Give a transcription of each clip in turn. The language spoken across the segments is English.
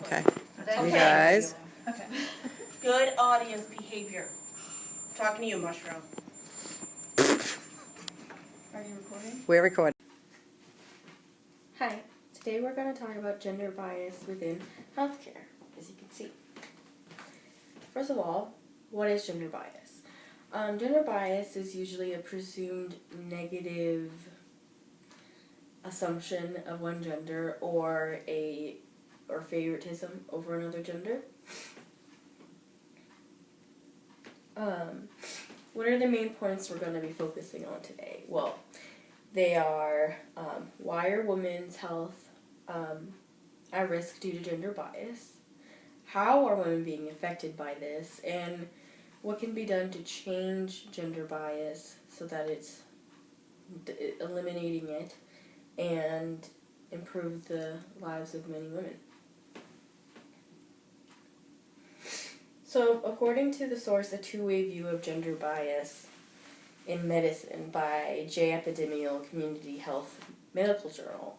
Okay. Okay. You guys. Okay. Good audience behavior. I'm talking to you, Mushroom. Are you recording? We're recording. Hi. Today we're going to talk about gender bias within healthcare, as you can see. First of all, what is gender bias? Gender bias is usually a presumed negative assumption of one gender or favoritism over another gender. What are the main points we're going to be focusing on today? Well, they are why are women's health at risk due to gender bias? How are women being affected by this? And what can be done to change gender bias so that it's eliminating it and improve the lives of many women? So, according to the source, A Two-Way View of Gender Bias in Medicine by J. Epidemial Community Health Medical Journal,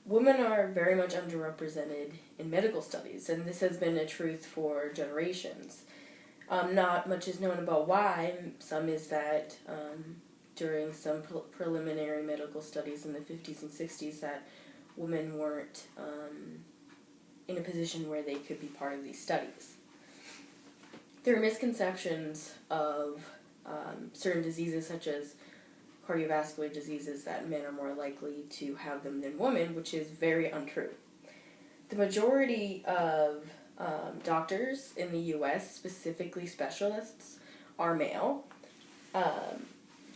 women are very much underrepresented in medical studies, and this has been a truth for generations. Not much is known about why. Some is that during some preliminary medical studies in the 50s and 60s that women weren't in a position where they could be part of these studies. There are misconceptions of certain diseases such as cardiovascular diseases that men are more likely to have them than women, which is very untrue. The majority of doctors in the U.S., specifically specialists, are male.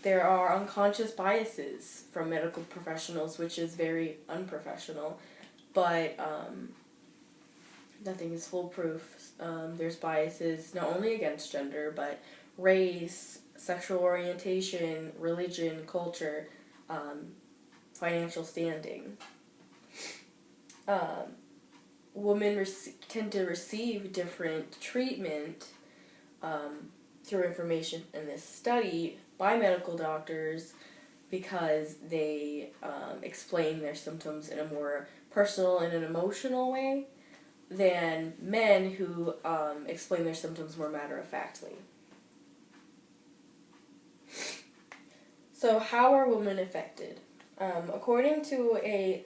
There are unconscious biases from medical professionals, which is very unprofessional, but nothing is foolproof. There's biases not only against gender, but race, sexual orientation, religion, culture, financial standing. Women tend to receive different treatment through information in this study by medical doctors because they explain their symptoms in a more personal and an emotional way than men who explain their symptoms more matter-of-factly. So how are women affected? According to a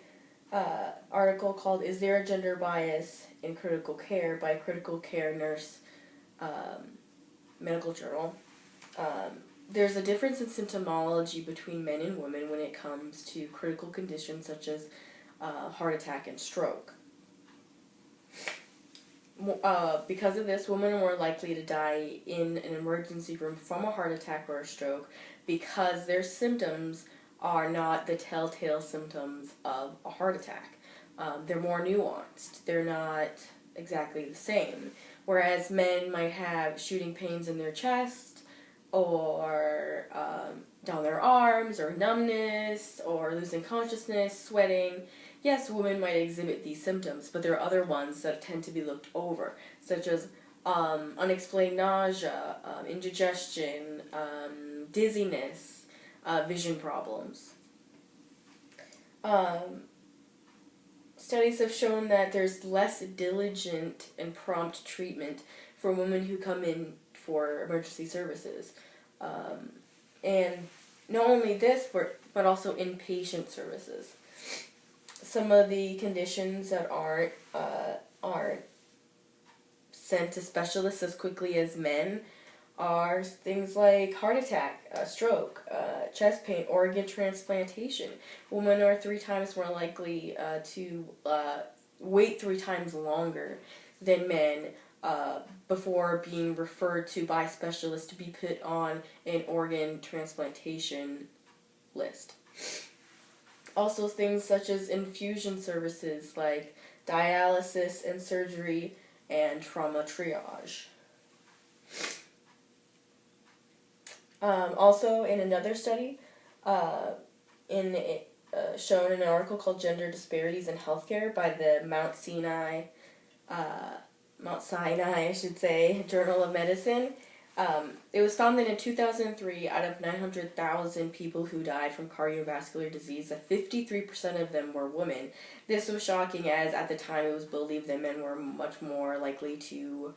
article called Is There a Gender Bias in Critical Care by Critical Care Nurse Medical Journal, there's a difference in symptomology between men and women when it comes to critical conditions such as heart attack and stroke. Because of this, women are more likely to die in an emergency room from a heart attack or a stroke because their symptoms are not the telltale symptoms of a heart attack. They're more nuanced. They're not exactly the same. Whereas men might have shooting pains in their chest or down their arms or numbness or losing consciousness, sweating. Yes, women might exhibit these symptoms, but there are other ones that tend to be looked over, such as unexplained nausea, indigestion, dizziness, vision problems. Studies have shown that there's less diligent and prompt treatment for women who come in for emergency services. And not only this, but also inpatient services. Some of the conditions that aren't sent to specialists as quickly as men are things like heart attack, stroke, chest pain, organ transplantation. Women are 3 times more likely to wait 3 times longer than men before being referred to by specialists to be put on an organ transplantation list. Also things such as infusion services like dialysis and surgery and trauma triage. Also in another study, shown in an article called Gender Disparities in Healthcare by the Mount Sinai, Journal of Medicine, It was found that in 2003, out of 900,000 people who died from cardiovascular disease, that 53% of them were women. This was shocking, as at the time it was believed that men were much more likely to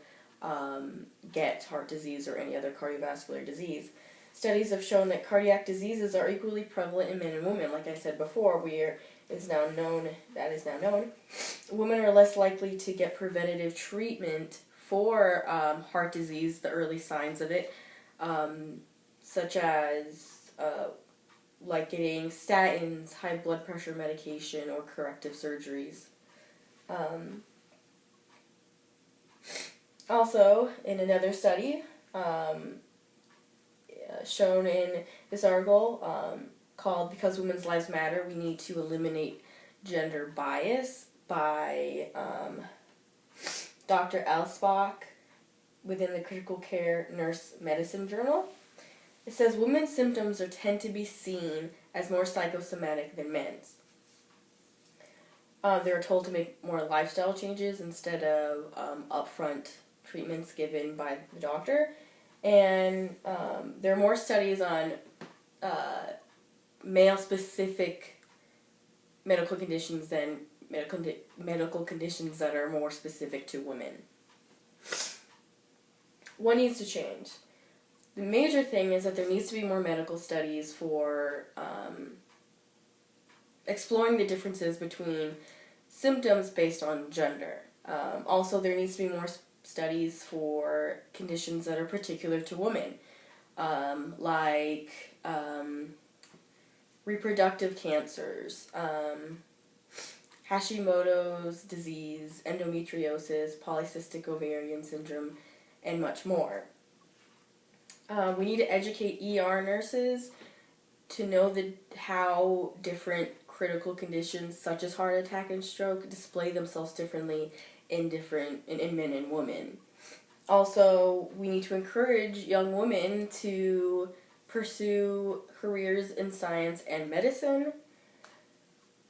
get heart disease or any other cardiovascular disease. Studies have shown that cardiac diseases are equally prevalent in men and women. Like I said before, that is now known. Women are less likely to get preventative treatment for heart disease, the early signs of it, such as like getting statins, high blood pressure medication, or corrective surgeries. Also, in another study shown in this article called "Because Women's Lives Matter, We Need to Eliminate Gender Bias" by Dr. Alsbach within the Critical Care Nurse Medicine Journal. It says women's symptoms tend to be seen as more psychosomatic than men's. They were told to make more lifestyle changes instead of upfront treatments given by the doctor. And there are more studies on male-specific medical conditions than medical conditions that are more specific to women. What needs to change? The major thing is that there needs to be more medical studies for exploring the differences between symptoms based on gender. Also, there needs to be more studies for conditions that are particular to women, like reproductive cancers, Hashimoto's disease, endometriosis, polycystic ovarian syndrome, and much more. We need to educate ER nurses to know how different critical conditions such as heart attack and stroke display themselves differently in men and women. Also, we need to encourage young women to pursue careers in science and medicine.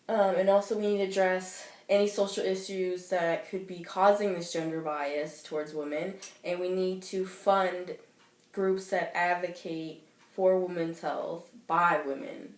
And also we need to address any social issues that could be causing this gender bias towards women. And we need to fund groups that advocate for women's health by women.